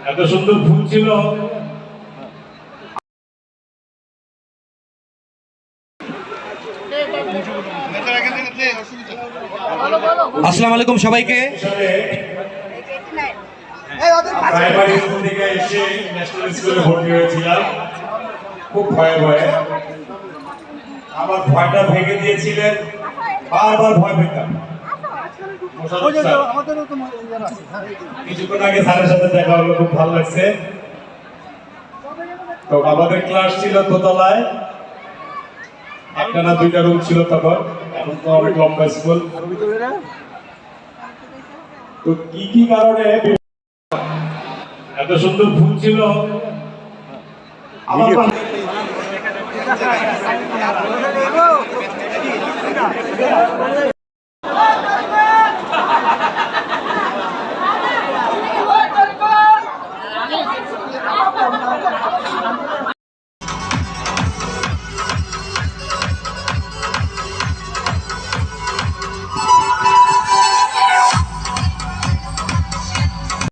এত সুন্দর ফুল ছিল। আসসালামু আলাইকুম সবাইকে। প্রাইমারি স্কুল থেকে এসে ন্যাশনাল স্কুলে ভর্তি হয়েছিলাম, খুব ভয়ে ভয়ে। আমার ভয়টা ভেঙে দিয়েছিলেন, বারবার ভয় পেতাম। কিছুক্ষণ আগে স্যারের সাথে দেখা হলো, খুব ভালো লাগছে। তো আমাদের ক্লাস ছিল দোতলায়, একটা না দুইটা রুম ছিল তখন, এখন তো অনেক লম্বা স্কুল। তো কি কি কারণে এত সুন্দর ফুল ছিল আমার